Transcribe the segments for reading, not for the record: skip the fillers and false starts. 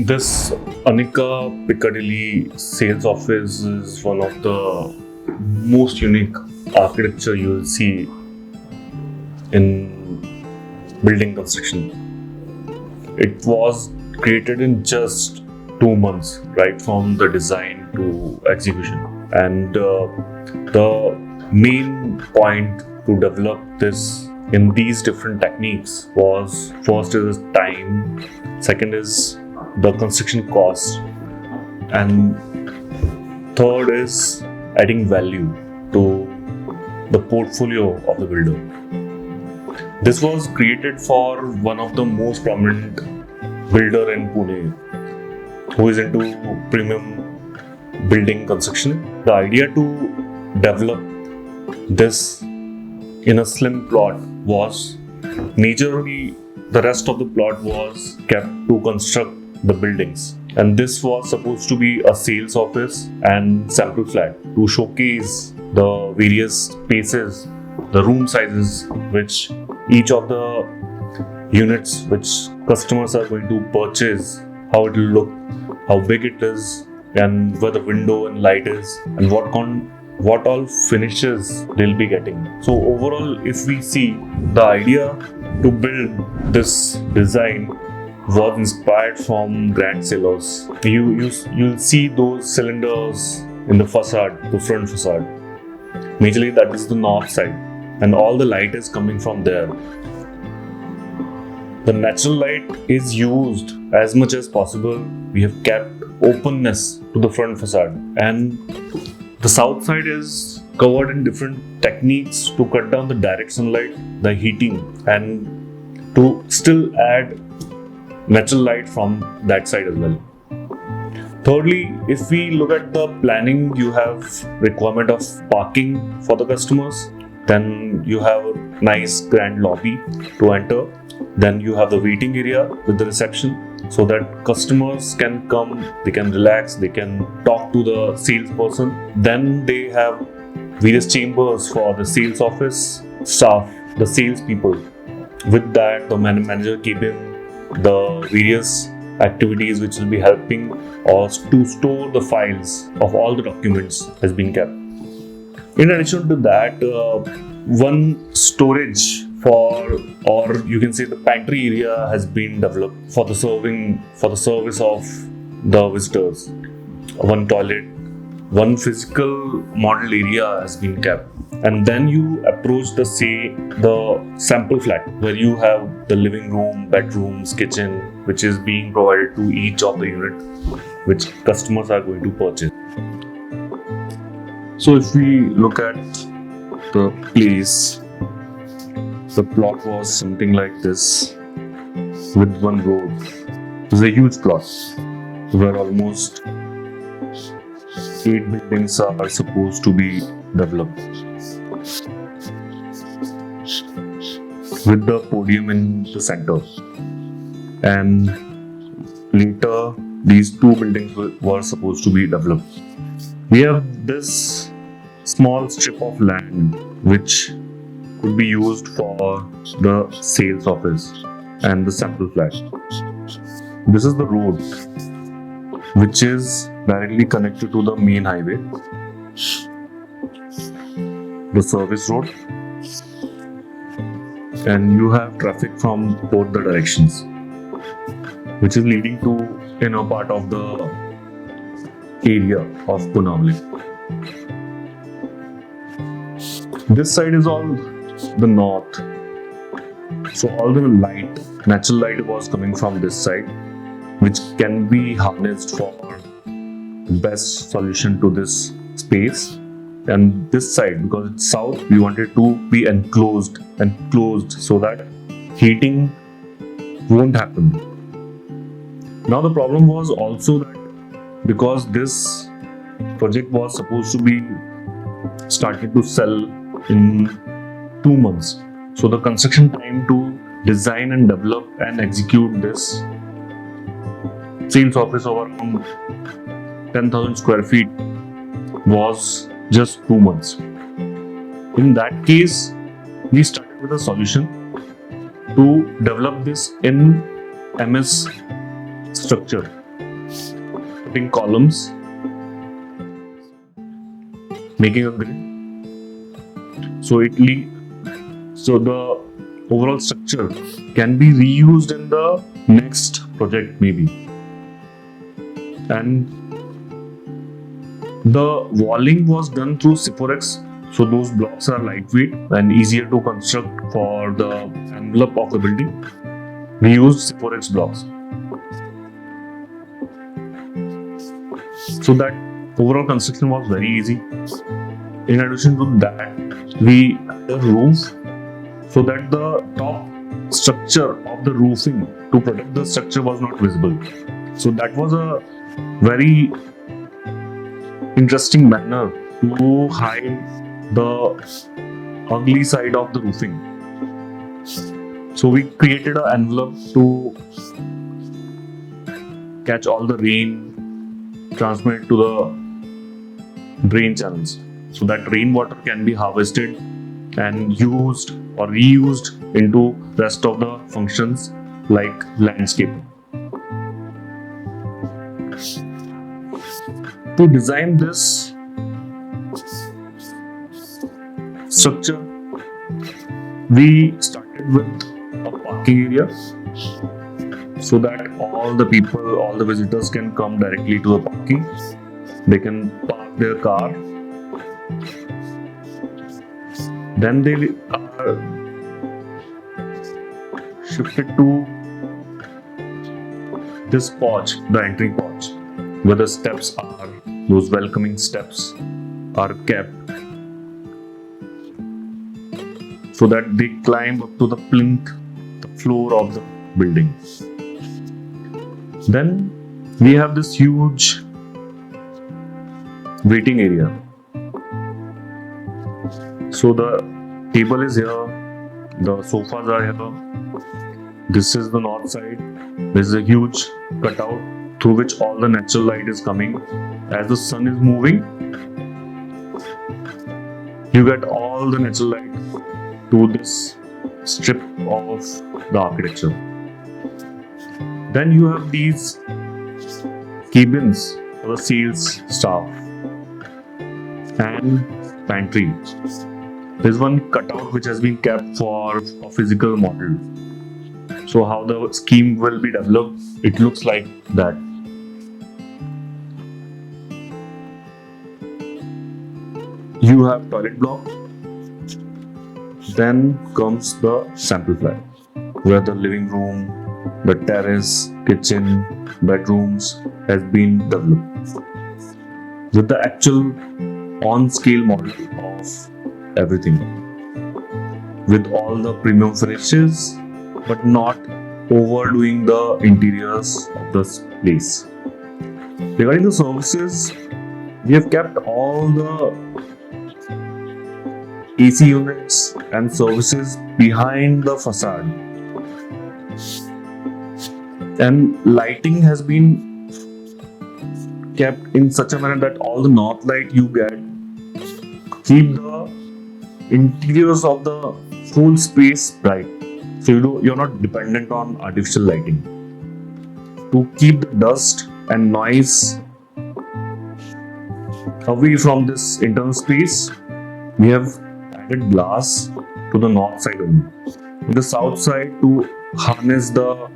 This Anika Piccadilly sales office is one of the most unique architecture you will see in building construction. It was created in just 2 months, right from the design to execution. And the main point to develop this in these different techniques was first is time, second is the construction cost, and third is adding value to the portfolio of the builder. This was created for one of the most prominent builder in Pune who is into premium building construction. The idea to develop this in a slim plot was majorly the rest of the plot was kept to construct the buildings, and this was supposed to be a sales office and sample flat to showcase the various spaces, the room sizes which each of the units which customers are going to purchase, how it will look, how big it is, and where the window and light is, and what all finishes they'll be getting. So overall, if we see, the idea to build this design was inspired from grand cellars. You'll see those cylinders in the facade, the front facade. Majorly that is the north side, and all the light is coming from there. The natural light is used as much as possible. We have kept openness to the front facade, and the south side is covered in different techniques to cut down the direct sunlight, the heating, and to still add natural light from that side as well. Thirdly, if we look at the planning, you have requirement of parking for the customers. Then you have a nice grand lobby to enter. Then you have the waiting area with the reception so that customers can come, they can relax, they can talk to the salesperson. Then they have various chambers for the sales office staff, the salespeople. With that, the manager cabin, the various activities which will be helping us to store the files of all the documents has been kept. In addition to that, one storage or you can say the pantry area has been developed for the service of the visitors. One toilet, one physical model area has been kept. And then you approach the sample flat where you have the living room, bedrooms, kitchen, which is being provided to each of the unit which customers are going to purchase. So if we look at the place, the plot was something like this with one road. It was a huge plot where almost 8 buildings are supposed to be developed, with the podium in the center. And later, these 2 buildings were supposed to be developed. We have this small strip of land which could be used for the sales office and the sample flat. This is the road which is directly connected to the main highway, the service road, and you have traffic from both the directions, which is leading to inner part of the area of Punawale. This side is all the north, so all the natural light was coming from this side, which can be harnessed for best solution to this space. And this side, because it's south, we wanted to be enclosed so that heating won't happen. Now the problem was also that because this project was supposed to be started to sell in 2 months, so the construction time to design and develop and execute this sales office of around 10,000 square feet was just 2 months. In that case, we started with a solution to develop this in MS structure, putting columns, making a grid. So the overall structure can be reused in the next project maybe. And the walling was done through Syphorex, so those blocks are lightweight and easier to construct for the envelope of the building. We used Syphorex blocks, so that overall construction was very easy. In addition to that, we had a roof so that the top structure of the roofing to protect the structure was not visible. So that was a very interesting manner to hide the ugly side of the roofing. So we created an envelope to catch all the rain, transmit it to the drain channels, so that rainwater can be harvested and used or reused into rest of the functions like landscaping. To design this structure, we started with a parking area so that all the people, all the visitors can come directly to the parking. They can park their car. Then they are shifted to this porch, the entry porch, where the steps are, those welcoming steps are kept so that they climb up to the plinth, the floor of the building. Then we have this huge waiting area. So the table is here, the sofas are here. This is the north side. There is a huge cutout through which all the natural light is coming. As the sun is moving, you get all the natural light to this strip of the architecture. Then you have these cabins for the sales staff and pantry. There's one cutout which has been kept for a physical model. So how the scheme will be developed, it looks like that. You have toilet block. Then comes the sample flat, where the living room, the terrace, kitchen, bedrooms has been developed with the actual on-scale model of everything, with all the premium finishes, but not overdoing the interiors of this place. Regarding the services, we have kept all the AC units and services behind the facade, and lighting has been kept in such a manner that all the north light you get keep the interiors of the whole space bright. So you're not dependent on artificial lighting. To keep the dust and noise away from this internal space, we have added glass to the north side only. On the south side, to harness the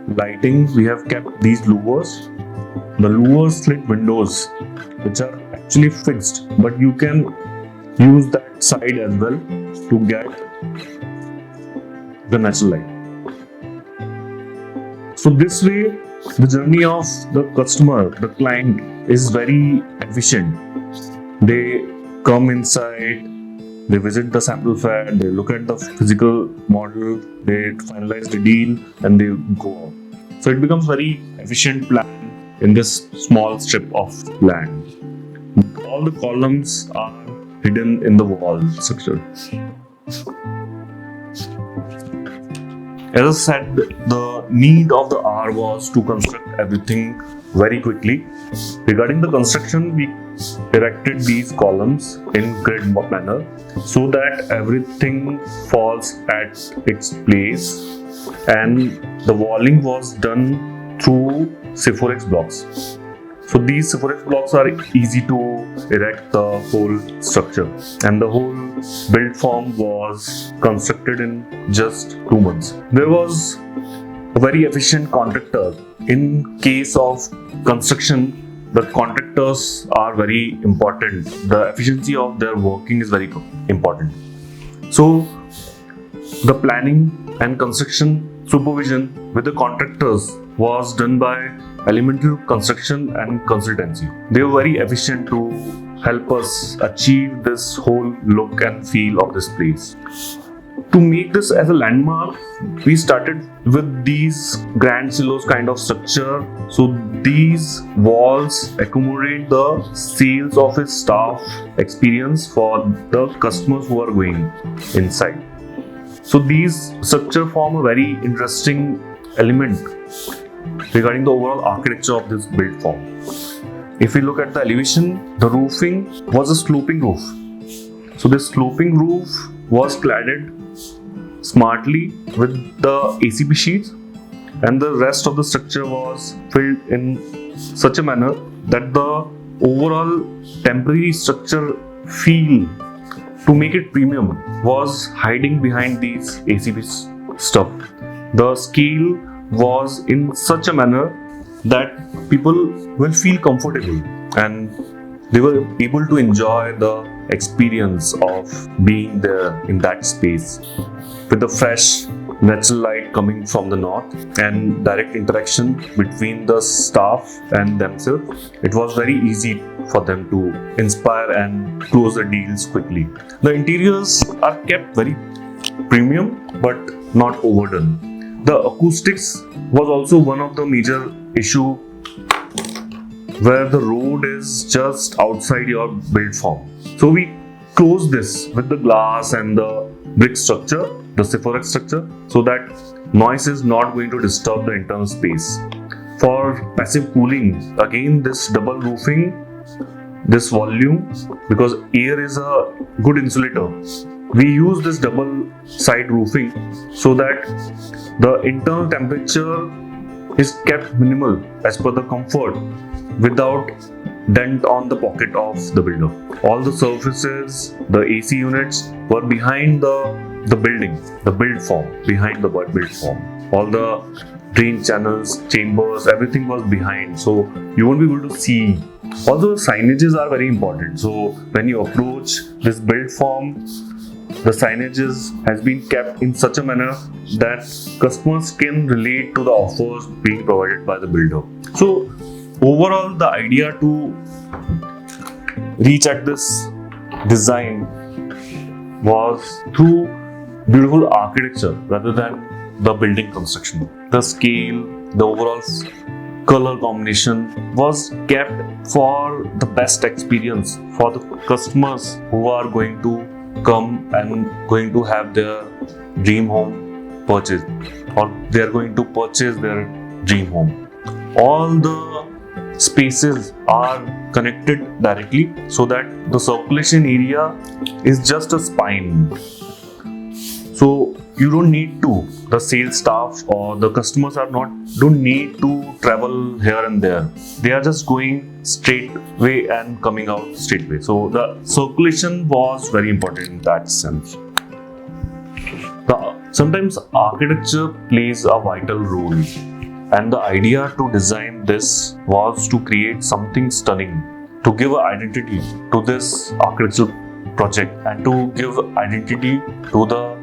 lighting, we have kept these louvers. The louvers slit windows, which are actually fixed, but you can use that side as well to get the natural light. So this way, the journey of the customer, the client, is very efficient. They come inside, they visit the sample flat, they look at the physical model, they finalize the deal, and they go out. So it becomes very efficient plan in this small strip of land. All the columns are hidden in the wall structure. As I said, the need of the hour was to construct everything very quickly. Regarding the construction, we erected these columns in grid manner so that everything falls at its place, and the walling was done through Syphorex blocks. So these Cephorix blocks are easy to erect the whole structure, and the whole build form was constructed in just 2 months. There was a very efficient contractor. In case of construction, the contractors are very important. The efficiency of their working is very important. So the planning and construction supervision with the contractors was done by Elemental Construction and Consultancy. They were very efficient to help us achieve this whole look and feel of this place. To make this as a landmark, we started with these grand silos kind of structure. So these walls accommodate the sales office staff experience for the customers who are going inside. So these structure form a very interesting element regarding the overall architecture of this build form. If we look at the elevation, the roofing was a sloping roof. So this sloping roof was cladded smartly with the ACP sheets, and the rest of the structure was filled in such a manner that the overall temporary structure feel, to make it premium, was hiding behind these ACP stuff. The scale was in such a manner that people will feel comfortable and they were able to enjoy the experience of being there in that space, with the fresh natural light coming from the north and direct interaction between the staff and themselves. It was very easy for them to inspire and close the deals quickly. The interiors are kept very premium but not overdone. The acoustics was also one of the major issue, where the road is just outside your build form. So we close this with the glass and the brick structure, the Cephorix structure, so that noise is not going to disturb the internal space. For passive cooling, again this double roofing, this volume, because air is a good insulator, we use this double side roofing so that the internal temperature is kept minimal as per the comfort, without dent on the pocket of the builder. All the surfaces, the AC units were behind the building, the build form, behind the build form. All the drain channels, chambers, everything was behind, so you won't be able to see. Also, signages are very important. So when you approach this build form, the signages has been kept in such a manner that customers can relate to the offers being provided by the builder. So overall, the idea to reach at this design was through beautiful architecture rather than the building construction. The scale, the overall color combination was kept for the best experience for the customers who are going to come and going to have their dream home purchased, or they are going to purchase their dream home. All the spaces are connected directly so that the circulation area is just a spine. So you don't need to, the sales staff or the customers don't need to travel here and there. They are just going straight way and coming out straight way. So the circulation was very important in that sense. Sometimes architecture plays a vital role, and the idea to design this was to create something stunning, to give an identity to this architectural project and to give identity to the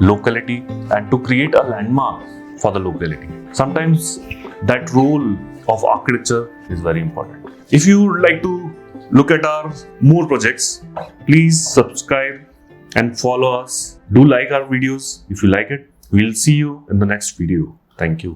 locality and to create a landmark for the locality. Sometimes that role of architecture is very important. If you would like to look at our more projects, please subscribe and follow us. Do like our videos if you like it. We'll see you in the next video. Thank you.